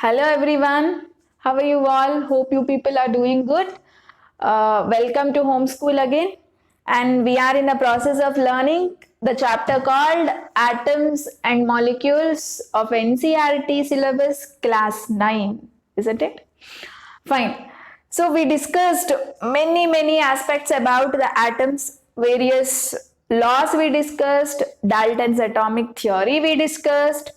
Hello everyone, how are you all? Hope you people are doing good. Welcome to homeschool again, and we are in the process of learning the chapter called Atoms and Molecules of NCERT syllabus class 9, isn't it? Fine. So we discussed many aspects about the atoms, various laws we discussed, Dalton's atomic theory we discussed.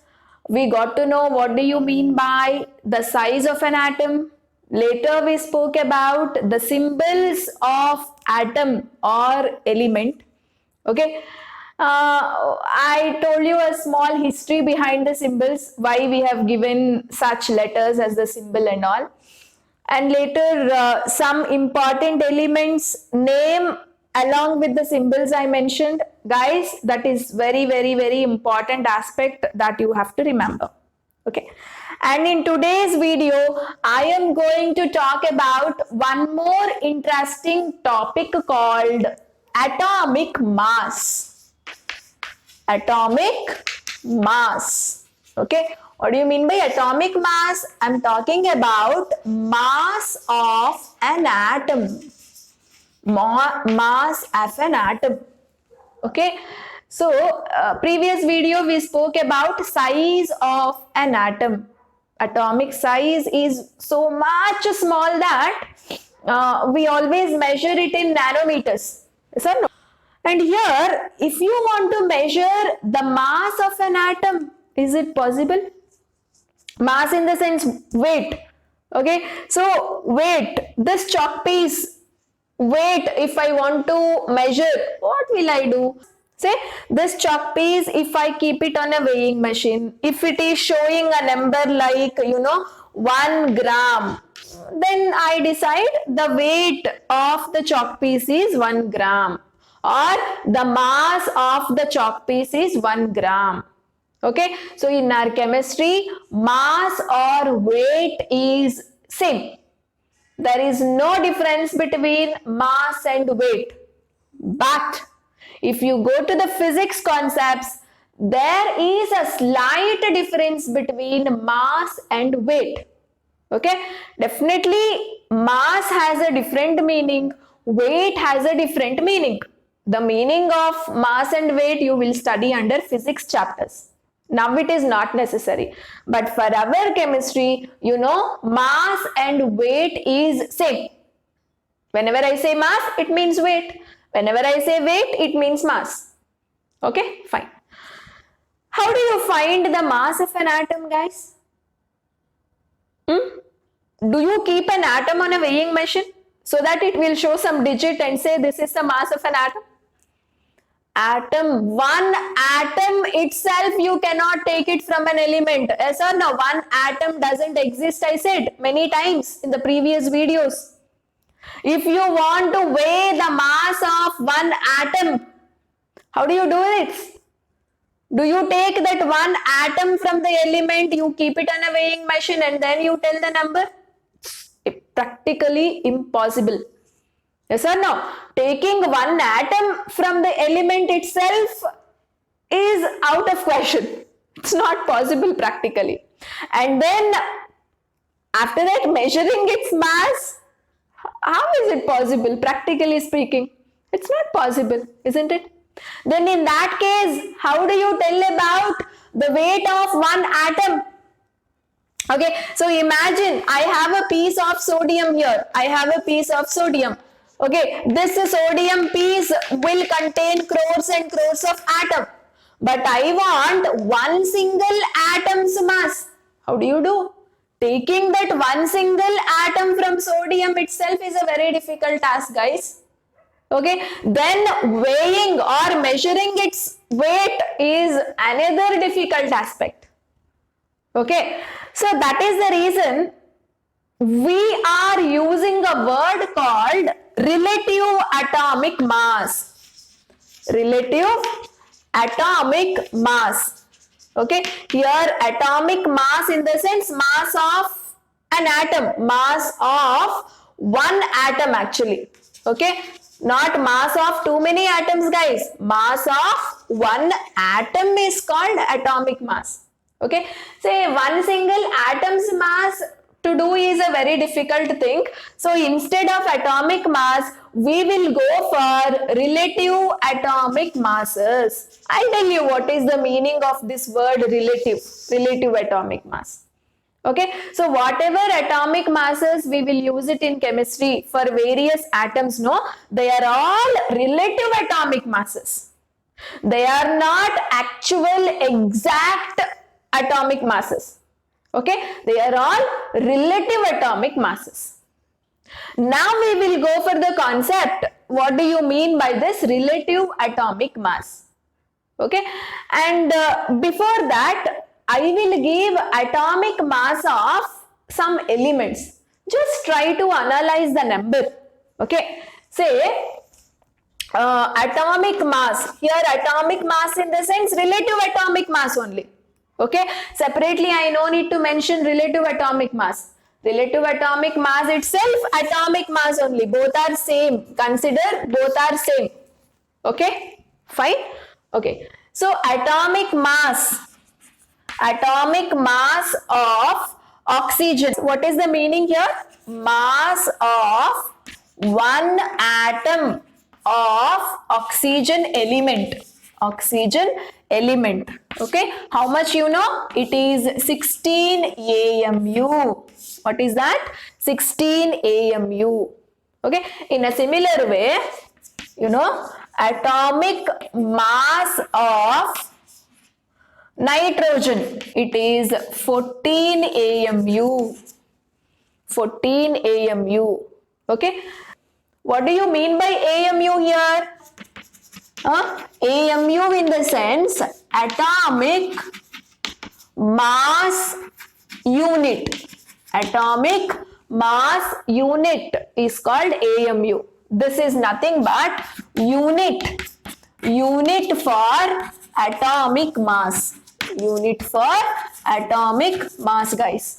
We got to know what do you mean by the size of an atom. Later we spoke about the symbols of atom or element. Okay. I told you a small history behind the symbols, why we have given such letters as the symbol and all. And later some important elements name along with the symbols I mentioned. Guys, that is very important aspect that you have to remember. Okay. And in today's video, I am going to talk about one more interesting topic called atomic mass. Atomic mass. Okay. What do you mean by atomic mass? I'm talking about mass of an atom. Mass of an atom. Okay. So, previous video we spoke about size of an atom. Atomic size is so much small that we always measure it in nanometers. Yes or no? And here, if you want to measure the mass of an atom, is it possible? Mass in the sense weight. Okay, so weight, this chalk piece, weight, if I want to measure, what will I do? Say this chalk piece, if I keep it on a weighing machine, if it is showing a number like 1 gram, then I decide the weight of the chalk piece is 1 gram, or the mass of the chalk piece is 1 gram. Okay, so in our chemistry, mass or weight is same. There is no difference between mass and weight. But if you go to the physics concepts, there is a slight difference between mass and weight. Okay, definitely mass has a different meaning, weight has a different meaning. The meaning of mass and weight you will study under physics chapters. Now it is not necessary. But for our chemistry, mass and weight is same. Whenever I say mass, it means weight. Whenever I say weight, it means mass. Okay, fine. How do you find the mass of an atom, guys? Do you keep an atom on a weighing machine so that it will show some digit and say this is the mass of an atom? One atom itself, you cannot take it from an element. Yes or no? One atom doesn't exist, I said many times in the previous videos. If you want to weigh the mass of one atom, how do you do it? Do you take that one atom from the element, you keep it on a weighing machine and then you tell the number? It's practically impossible. Yes or no? Taking one atom from the element itself is out of question. It's not possible practically. And then after that, measuring its mass, how is it possible practically speaking? It's not possible, isn't it? Then in that case, how do you tell about the weight of one atom? Okay, so imagine I have a piece of sodium here. I have a piece of sodium. Okay, this sodium piece will contain crores and crores of atoms. But I want one single atom's mass. How do you do? Taking that one single atom from sodium itself is a very difficult task, guys. Okay, then weighing or measuring its weight is another difficult aspect. Okay, so that is the reason we are using a word called relative atomic mass. Relative atomic mass. Okay, here atomic mass in the sense mass of an atom, mass of one atom actually. Okay, not mass of too many atoms, guys. Mass of one atom is called atomic mass. Okay, say one single atom's mass to do is a very difficult thing. So instead of atomic mass, we will go for relative atomic masses. I'll tell you what is the meaning of this word relative atomic mass. Okay, so whatever atomic masses we will use it in chemistry for various atoms, no, they are all relative atomic masses. They are not actual exact atomic masses. Okay, they are all relative atomic masses. Now we will go for the concept. What do you mean by this relative atomic mass? Okay, and before that, I will give atomic mass of some elements. Just try to analyze the number. Okay, say atomic mass. Here atomic mass in the sense relative atomic mass only. Okay, separately I no need to mention relative atomic mass. Relative atomic mass itself atomic mass only. Both are same. Consider both are same. Okay, fine. Okay, so atomic mass of oxygen. What is the meaning here? Mass of one atom of oxygen element. Okay, how much you know? It is 16 AMU. What is that? 16 AMU. Okay, in a similar way, you know, atomic mass of nitrogen, it is 14 AMU. 14 AMU. Okay, what do you mean by AMU here? AMU in the sense atomic mass unit. Atomic mass unit is called AMU. This is nothing but unit for atomic mass. Unit for atomic mass, guys.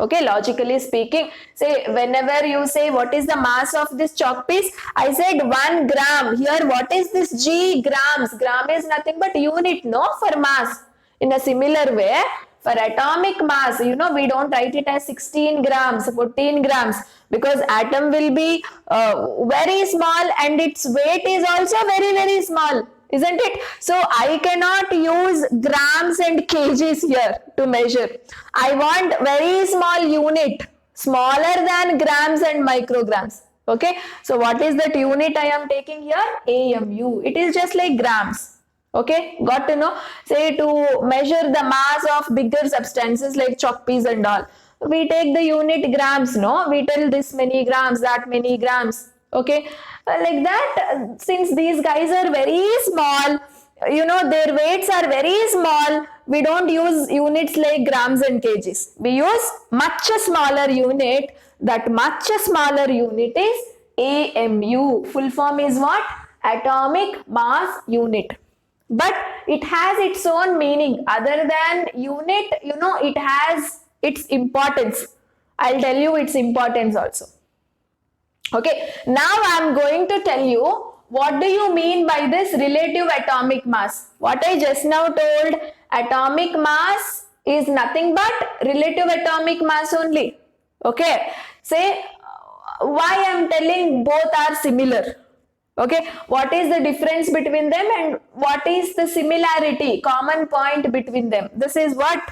Okay, logically speaking, say whenever you say what is the mass of this chalk piece, I said 1 gram. Here what is this G? Grams. Gram is nothing but unit, no, for mass. In a similar way, for atomic mass, you know, we don't write it as 16 grams, 14 grams, because atom will be very small and its weight is also very, very small. Isn't it? So I cannot use grams and kgs here to measure. I want very small unit, smaller than grams and micrograms. Okay, so what is that unit I am taking here? AMU. It is just like grams. Okay, got to know? Say to measure the mass of bigger substances like chalk piece and all, we take the unit grams, no? We tell this many grams, that many grams. Okay, like that, since these guys are very small, you know, their weights are very small, we don't use units like grams and kgs. We use much smaller unit. That much smaller unit is AMU. Full form is what? Atomic mass unit. But it has its own meaning. Other than unit, you know, it has its importance. I'll tell you its importance also. Okay, now I am going to tell you what do you mean by this relative atomic mass. What I just now told, atomic mass is nothing but relative atomic mass only. Okay, say why I am telling both are similar. Okay, what is the difference between them and what is the similarity, common point between them? This is what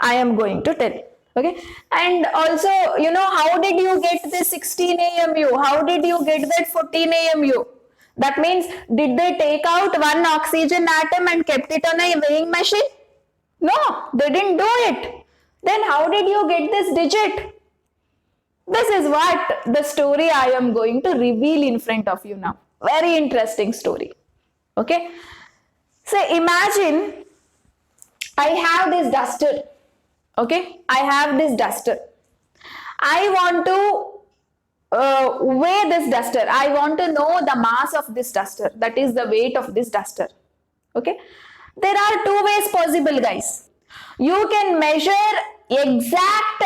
I am going to tell. Okay, and also, you know, how did you get the 16 AMU? How did you get that 14 AMU? That means, did they take out one oxygen atom and kept it on a weighing machine? No, they didn't do it. Then how did you get this digit? This is what the story I am going to reveal in front of you now. Very interesting story. Okay, so imagine I have this duster. Okay, I have this duster. I want to weigh this duster. I want to know the mass of this duster. That is the weight of this duster. Okay, there are two ways possible, guys. You can measure exact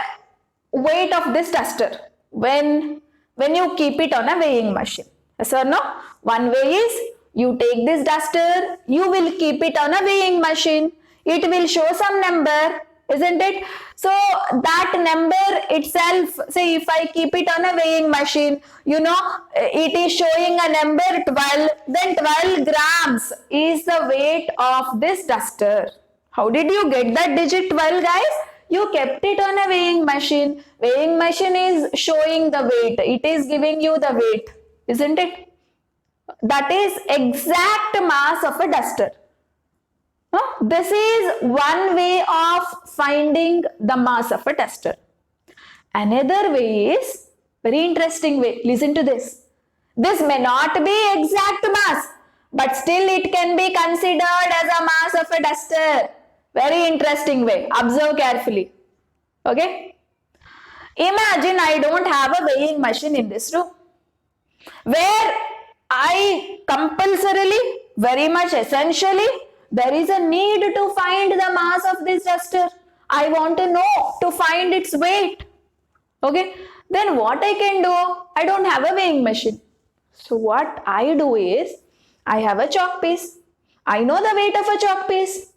weight of this duster when you keep it on a weighing machine. Yes or no? One way is you take this duster, you will keep it on a weighing machine. It will show some number, isn't it? So that number itself, say if I keep it on a weighing machine, it is showing a number 12, then 12 grams is the weight of this duster. How did you get that digit 12, guys? You kept it on a weighing machine. Weighing machine is showing the weight. It is giving you the weight, isn't it? That is exact mass of a duster. This is one way of finding the mass of a duster. Another way is very interesting way. Listen to this. This may not be exact mass, but still it can be considered as a mass of a duster. Very interesting way. Observe carefully. Okay? Imagine I don't have a weighing machine in this room, where I compulsorily, very much essentially, there is a need to find the mass of this duster. I want to know, to find its weight. Okay? Then what I can do? I don't have a weighing machine. So what I do is, I have a chalk piece. I know the weight of a chalk piece.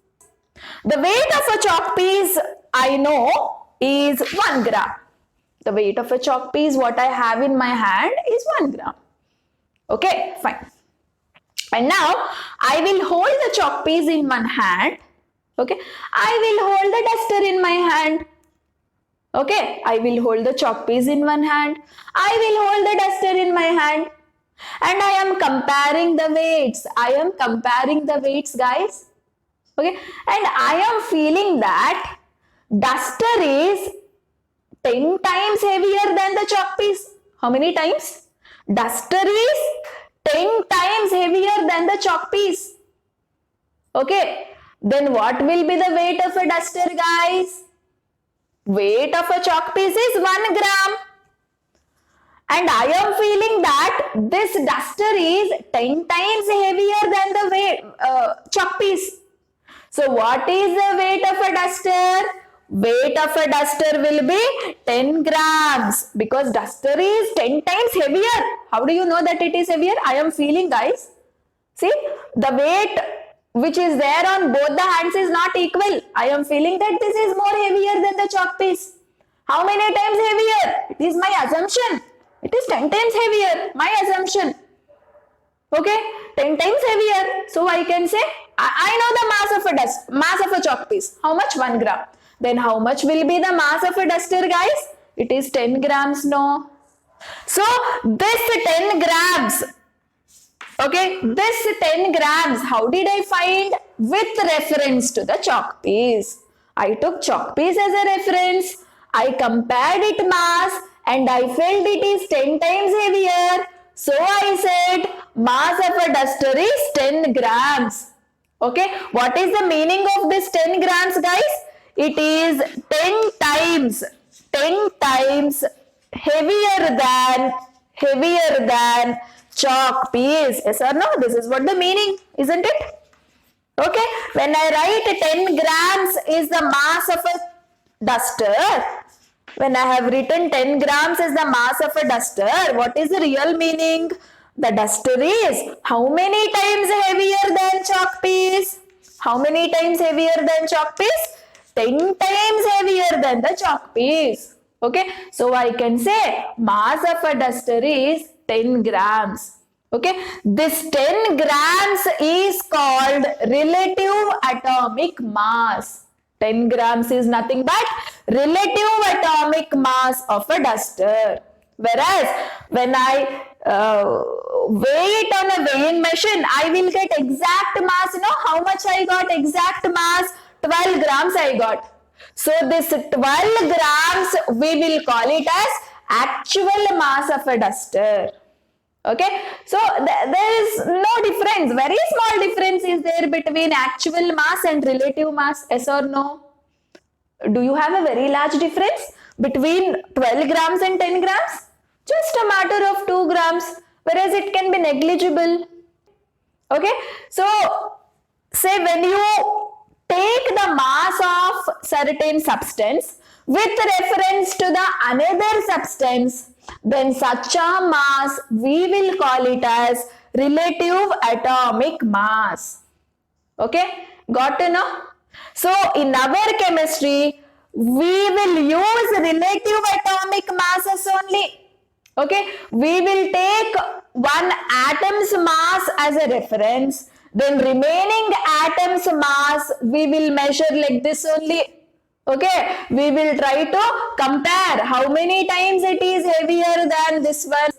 The weight of a chalk piece, I know, is 1 gram. The weight of a chalk piece, what I have in my hand, is 1 gram. Okay, fine. And now, I will hold the chalk piece in one hand. Okay, I will hold the duster in my hand. Okay, I will hold the chalk piece in one hand. I will hold the duster in my hand. And I am comparing the weights. I am comparing the weights, guys. Okay, and I am feeling that duster is 10 times heavier than the chalk piece. How many times? Duster is 10 times heavier than the chalk piece. Okay, then what will be the weight of a duster, guys? Weight of a chalk piece is 1 gram. And I am feeling that this duster is 10 times heavier than the chalk piece. So what is the weight of a duster? Weight of a duster will be 10 grams, because duster is 10 times heavier. How do you know that it is heavier? I am feeling, guys. See, the weight which is there on both the hands is not equal. I am feeling that this is more heavier than the chalk piece. How many times heavier? It is my assumption. It is 10 times heavier, my assumption. Okay, 10 times heavier. So I can say, I know the mass of a chalk piece. How much? 1 gram. Then how much will be the mass of a duster, guys? It is 10 grams, no? So this 10 grams, okay, this 10 grams, how did I find? With reference to the chalk piece. I took chalk piece as a reference. I compared it mass and I felt it is 10 times heavier. So I said mass of a duster is 10 grams. Okay, what is the meaning of this 10 grams, guys? It is 10 times heavier than chalk piece. Yes or no? This is what the meaning, isn't it? Okay, when I write 10 grams is the mass of a duster, when I have written 10 grams is the mass of a duster, what is the real meaning? The duster is how many times heavier than chalk piece? How many times heavier than chalk piece? 10 times heavier than the chalk piece. Okay, so I can say mass of a duster is 10 grams. Okay, this 10 grams is called relative atomic mass. 10 grams is nothing but relative atomic mass of a duster. Whereas when I weigh it on a weighing machine, I will get exact mass. You know how much I got exact mass? 12 grams I got. So this 12 grams we will call it as actual mass of a duster. Okay, so there is no difference, very small difference is there between actual mass and relative mass, yes or no? Do you have a very large difference between 12 grams and 10 grams? Just a matter of 2 grams, whereas it can be negligible. Okay, so say when you take the mass of certain substance with reference to the another substance, then such a mass we will call it as relative atomic mass. Okay, got to know? So in our chemistry, we will use relative atomic masses only. Okay, we will take one atom's mass as a reference, then remaining atom's mass we will measure like this only. Okay, we will try to compare how many times it is heavier than this one.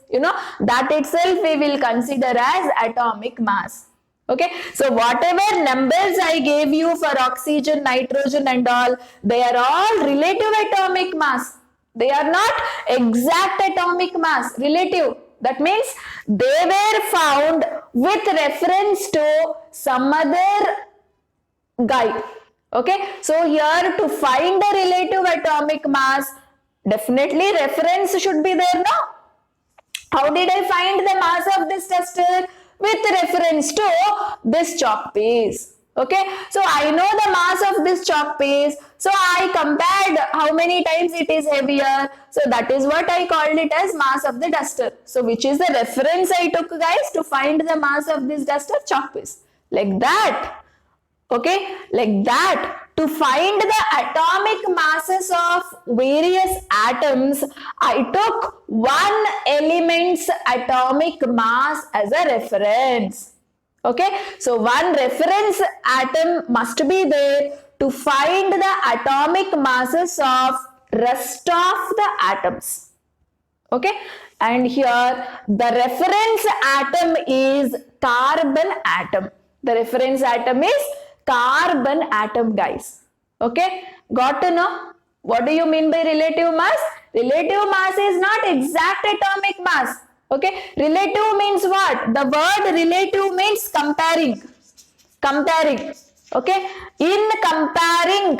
That itself we will consider as atomic mass. Okay, so whatever numbers I gave you for oxygen, nitrogen and all, they are all relative atomic mass. They are not exact atomic mass, relative. That means they were found with reference to some other guy. Okay, so here to find the relative atomic mass, definitely reference should be there, no? How did I find the mass of this duster? With reference to this chalk piece. Okay, so I know the mass of this chalk piece, so I compared how many times it is heavier. So that is what I called it as mass of the duster. So which is the reference I took, guys, to find the mass of this duster? Chalk piece. Like that. Okay, like that. To find the atomic masses of various atoms, I took one element's atomic mass as a reference. Okay, so one reference atom must be there to find the atomic masses of rest of the atoms. Okay, and here the reference atom is carbon atom. The reference atom is carbon atom, guys. Okay, got to know? What do you mean by relative mass? Relative mass is not exact atomic mass. Okay, relative means what? The word relative means comparing. Comparing. Okay, in comparing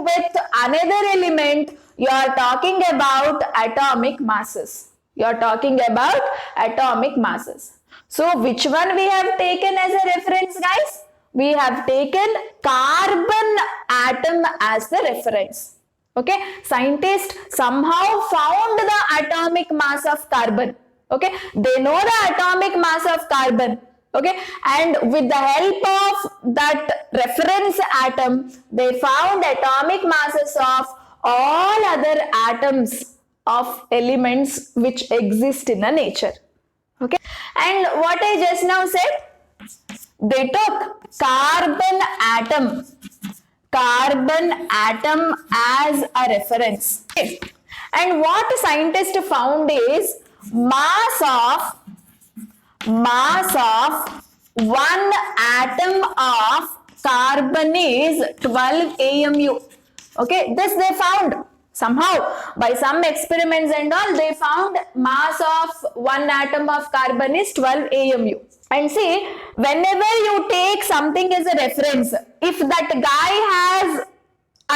with another element, you are talking about atomic masses. You are talking about atomic masses. So which one we have taken as a reference, guys? We have taken carbon atom as the reference. Okay, scientists somehow found the atomic mass of carbon. Okay, they know the atomic mass of carbon. Okay, and with the help of that reference atom, they found atomic masses of all other atoms of elements which exist in the nature. Okay, and what I just now said, they took carbon atom as a reference. Okay. And what scientists found is mass of one atom of carbon is 12 AMU. Okay, this they found. Somehow, by some experiments and all, they found mass of one atom of carbon is 12 AMU. And see, whenever you take something as a reference, if that guy has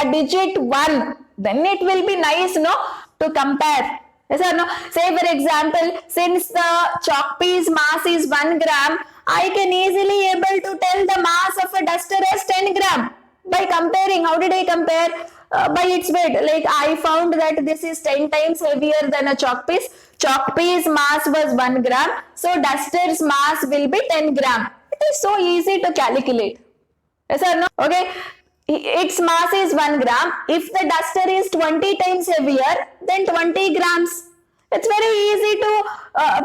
a digit 1, then it will be nice, no, to compare. Yes or no? Say for example, since the chalk piece mass is 1 gram, I can easily able to tell the mass of a duster as 10 gram. By comparing, how did I compare? By its weight. Like I found that this is 10 times heavier than a chalk piece. Chalk piece mass was 1 gram. So duster's mass will be 10 gram. It is so easy to calculate. Yes or no? Okay. Its mass is 1 gram. If the duster is 20 times heavier, then 20 grams. It's very easy to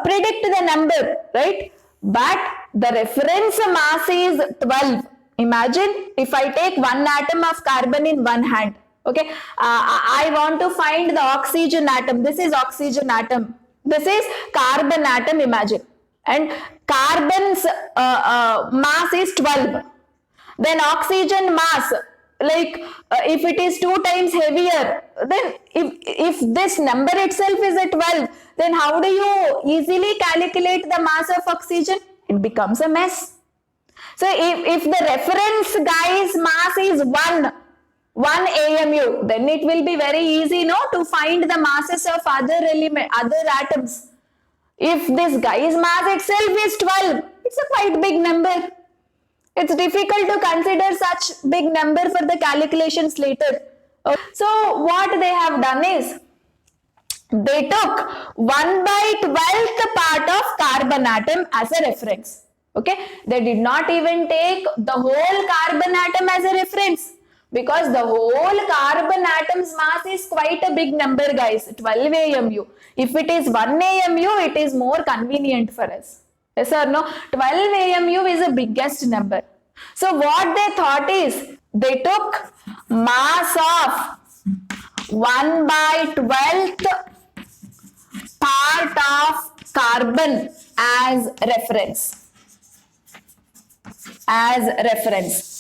predict the number, right? But the reference mass is 12. Imagine if I take one atom of carbon in one hand. Okay, I want to find the oxygen atom. This is oxygen atom. This is carbon atom, imagine. And carbon's mass is 12. Then oxygen mass, like if it is 2 times heavier, then if this number itself is at 12, then how do you easily calculate the mass of oxygen? It becomes a mess. So if the reference guy's mass is 1 AMU, then it will be very easy, no, to find the masses of other atoms. If this guy's mass itself is 12, it's a quite big number. It's difficult to consider such big number for the calculations later. So what they have done is, they took 1/12th part of carbon atom as a reference. Okay, they did not even take the whole carbon atom as a reference, because the whole carbon atom's mass is quite a big number, guys, 12 AMU. If it is 1 AMU, it is more convenient for us. Yes or no? 12 AMU is the biggest number. So what they thought is, they took mass of 1 by 12th part of carbon as reference.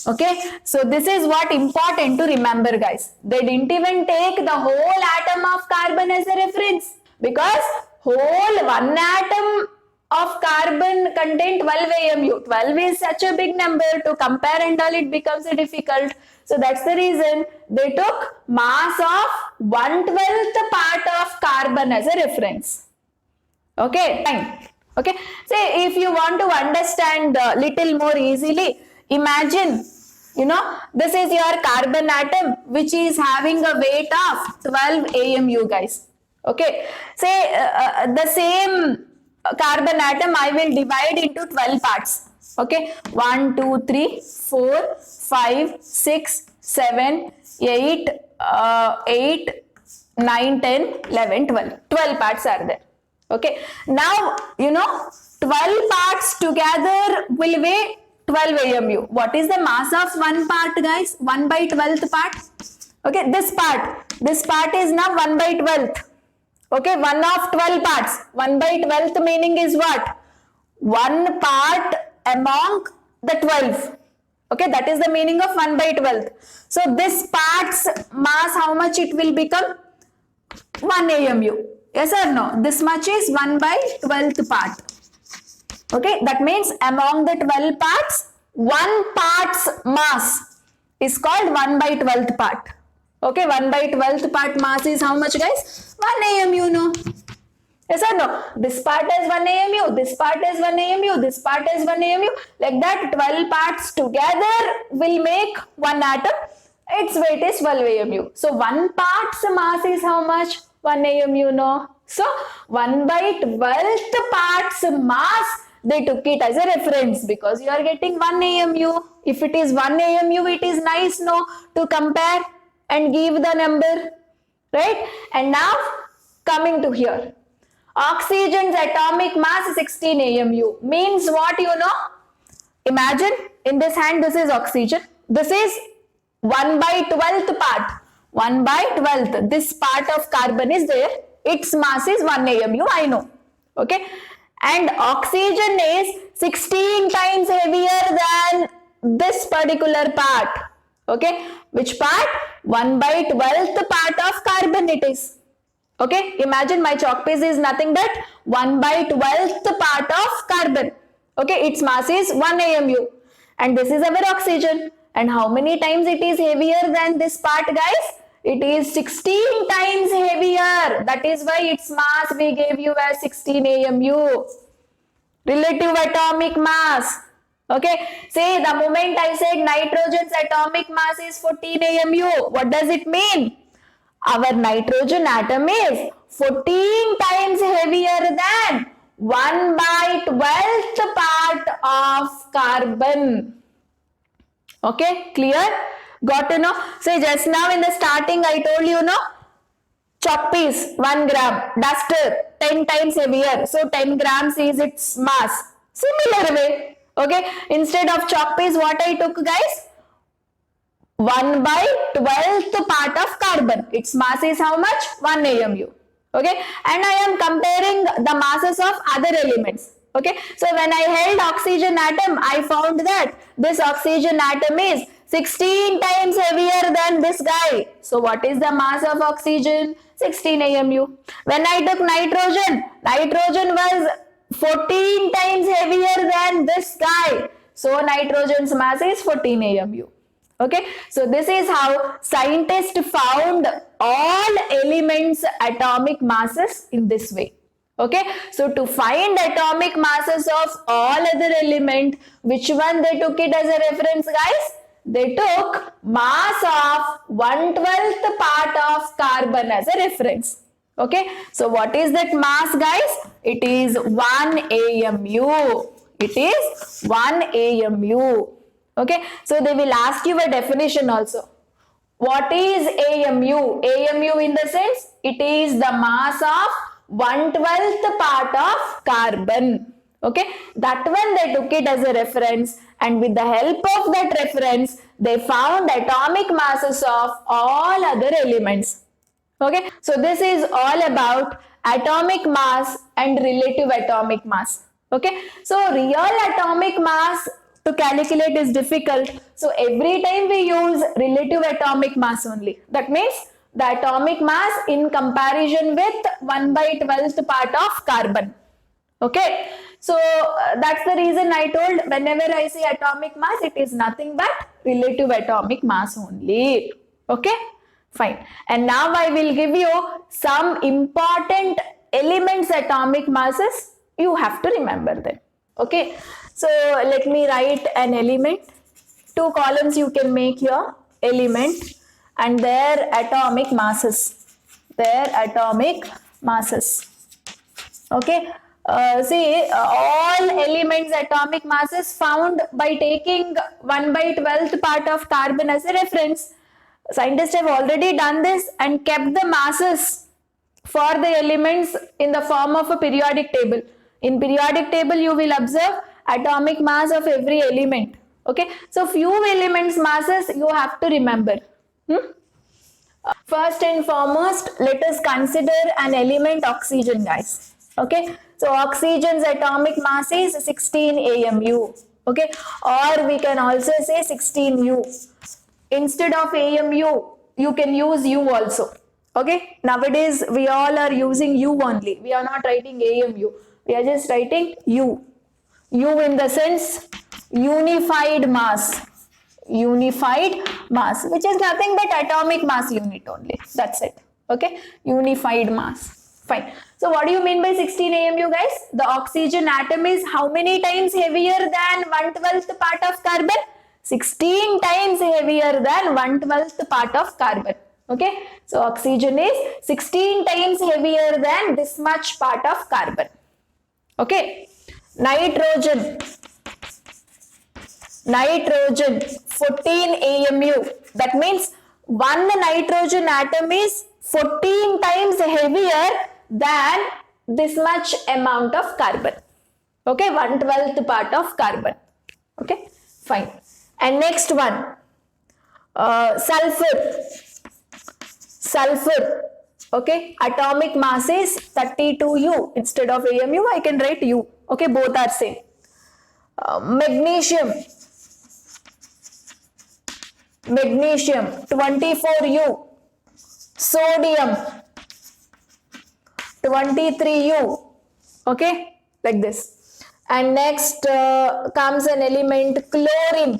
Okay, so this is what important to remember, guys. They didn't even take the whole atom of carbon as a reference, because whole one atom of carbon contain 12 AMU. 12 is such a big number, to compare and all it becomes difficult. So that's the reason they took mass of 1/12th part of carbon as a reference. Okay, fine. Okay, say if you want to understand little more easily, imagine, this is your carbon atom which is having a weight of 12 AMU, guys. Okay, say the same carbon atom I will divide into 12 parts. Okay, 1, 2, 3, 4, 5, 6, 7, 8, 9, 10, 11, 12. 12 parts are there. Okay, now 12 parts together will weigh 12 AMU. What is the mass of one part, guys? 1 by 12th part. Okay, this part is now 1 by 12th. Okay, 1 of 12 parts. 1 by 12th meaning is what? 1 part among the 12. Okay, that is the meaning of 1 by 12th. So this part's mass, how much it will become? 1 AMU. Yes or no? This much is 1 by 12th part. Okay, that means among the 12 parts, 1 part's mass is called 1 by 12th part. Okay, 1 by 12th part mass is how much, guys? 1 AMU, no? Yes or no? This part is 1 AMU, this part is 1 AMU, this part is 1 AMU. Like that, 12 parts together will make one atom. Its weight is 12 AMU. So, 1 part's mass is how much? 1 AMU, no? So, 1 by 12th part's mass, they took it as a reference, because you are getting 1 AMU. If it is 1 AMU, it is nice, no, to compare and give the number, right? And now, coming to here. Oxygen's atomic mass is 16 AMU. Means what, Imagine, in this hand, this is oxygen. This is 1 by 12th part. 1 by 12th. This part of carbon is there. Its mass is 1 AMU, I know. Okay. And oxygen is 16 times heavier than this particular part. Okay. Which part? 1 by 12th part of carbon it is. Okay. Imagine my chalk piece is nothing but 1 by 12th part of carbon. Okay. Its mass is 1 AMU. And this is our oxygen. And how many times it is heavier than this part, guys? It is 16 times heavier. That is why its mass we gave you as 16 AMU. Relative atomic mass. Okay. Say the moment I said nitrogen's atomic mass is 14 AMU. What does it mean? Our nitrogen atom is 14 times heavier than 1 by 12th part of carbon. Okay, clear? Got to know? So just now in the starting I told you, chalk piece 1 gram, duster 10 times heavier. So 10 grams is its mass. Similar way. Okay, instead of chalk piece, what I took, guys? 1 by 12th part of carbon. Its mass is how much? 1 AMU. Okay, and I am comparing the masses of other elements. Okay, so when I held oxygen atom, I found that this oxygen atom is 16 times heavier than this guy. So what is the mass of oxygen? 16 AMU. When I took nitrogen, nitrogen was 14 times heavier than this guy. So nitrogen's mass is 14 AMU. Okay, so this is how scientists found all elements' atomic masses in this way. Okay, so to find atomic masses of all other element, which one they took it as a reference, guys? They took mass of 1/12th part of carbon as a reference. Okay, so what is that mass, guys? It is 1 AMU. It is 1 AMU. Okay, so they will ask you a definition also. What is AMU? AMU in the sense, it is the mass of 1/12th part of carbon. Okay, that one they took it as a reference, and with the help of that reference, they found atomic masses of all other elements. Okay, so this is all about atomic mass and relative atomic mass. Okay, so real atomic mass to calculate is difficult. So every time we use relative atomic mass only. That means the atomic mass in comparison with 1/12th part of carbon. Okay, so that's the reason I told whenever I say atomic mass, it is nothing but relative atomic mass only. Okay, fine. And now I will give you some important elements atomic masses. You have to remember them. Okay, so let me write an element. 2 columns you can make here, element and their atomic masses. Their atomic masses. Okay, all elements atomic masses found by taking 1/12th part of carbon as a reference. Scientists have already done this and kept the masses for the elements in the form of a periodic table. In periodic table, you will observe atomic mass of every element. Okay, so few elements masses you have to remember. First and foremost, let us consider an element oxygen, guys. Okay, so oxygen's atomic mass is 16 AMU. Okay, or we can also say 16U. Instead of AMU, you can use U also. Okay, nowadays we all are using U only. We are not writing AMU. We are just writing U. U in the sense unified mass. Unified mass, which is nothing but atomic mass unit only. That's it. Okay, unified mass. Fine. So what do you mean by 16 AMU, guys? The oxygen atom is how many times heavier than 1/12th part of carbon? 16 times heavier than 1/12th part of carbon. Okay, so oxygen is 16 times heavier than this much part of carbon. Okay, nitrogen 14 AMU. That means one nitrogen atom is 14 times heavier than this much amount of carbon. Okay, 1/12th part of carbon. Okay, fine. And next one, sulfur. Okay, atomic mass is 32U. Instead of AMU, I can write U. Okay, both are same. Magnesium 24U. Sodium 23U. Okay, like this. And next comes an element chlorine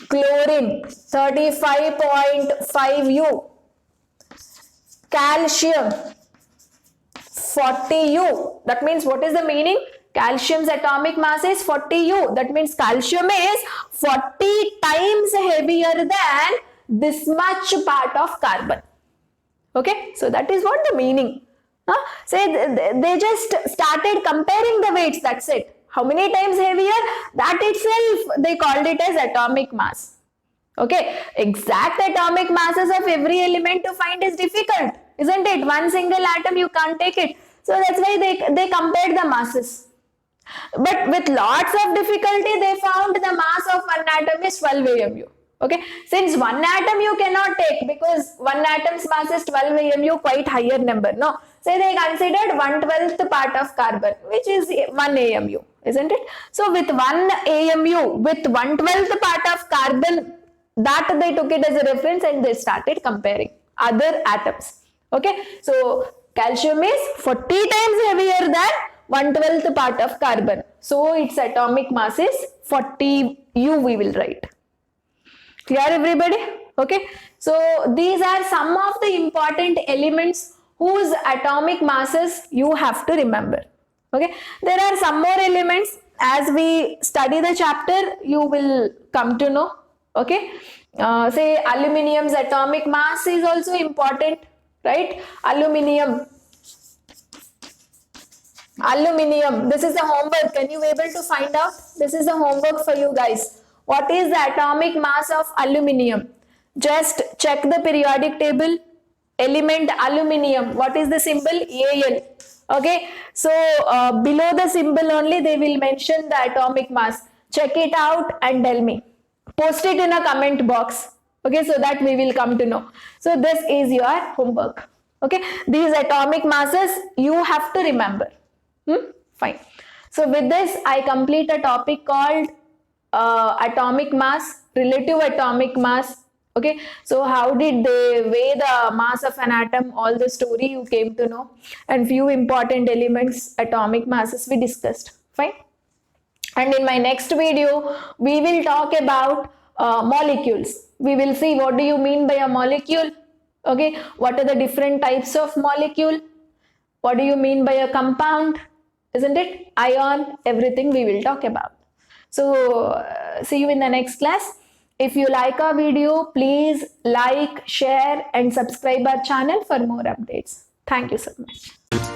35.5U. Calcium 40U. That means what is the meaning? Calcium's atomic mass is 40U. That means calcium is 40 times heavier than this much part of carbon. Okay, so that is what the meaning. Say they just started comparing the weights, that's it. How many times heavier? That itself they called it as atomic mass. Okay, exact atomic masses of every element to find is difficult, isn't it? One single atom you can't take it. So that's why they compared the masses. But with lots of difficulty, they found the mass of one atom is 12 AMU. Okay, since one atom you cannot take because one atom's mass is 12 AMU, quite higher number. No, say they considered 1/12th part of carbon, which is 1 AMU, isn't it? So with 1 AMU, with 1/12th part of carbon, that they took it as a reference and they started comparing other atoms. Okay, so calcium is 40 times heavier than 1/12th part of carbon. So its atomic mass is 40U, we will write. Clear, everybody? Okay, so these are some of the important elements whose atomic masses you have to remember. Okay, there are some more elements. As we study the chapter, you will come to know. Okay, say aluminium's atomic mass is also important, right? Aluminium Aluminium. This is the homework. Can you able to find out? This is the homework for you guys. What is the atomic mass of aluminium? Just check the periodic table. Element aluminium. What is the symbol? Al. Okay. So below the symbol only they will mention the atomic mass. Check it out and tell me. Post it in a comment box. Okay, so that we will come to know. So this is your homework. Okay, these atomic masses you have to remember. Fine. So with this, I complete a topic called atomic mass, relative atomic mass. Okay, so how did they weigh the mass of an atom? All the story you came to know, and few important elements, atomic masses we discussed. Fine. And in my next video, we will talk about molecules. We will see what do you mean by a molecule. Okay, what are the different types of molecule? What do you mean by a compound? Isn't it? Ion, everything we will talk about. So see you in the next class. If you like our video, please like, share and subscribe our channel for more updates. Thank you so much.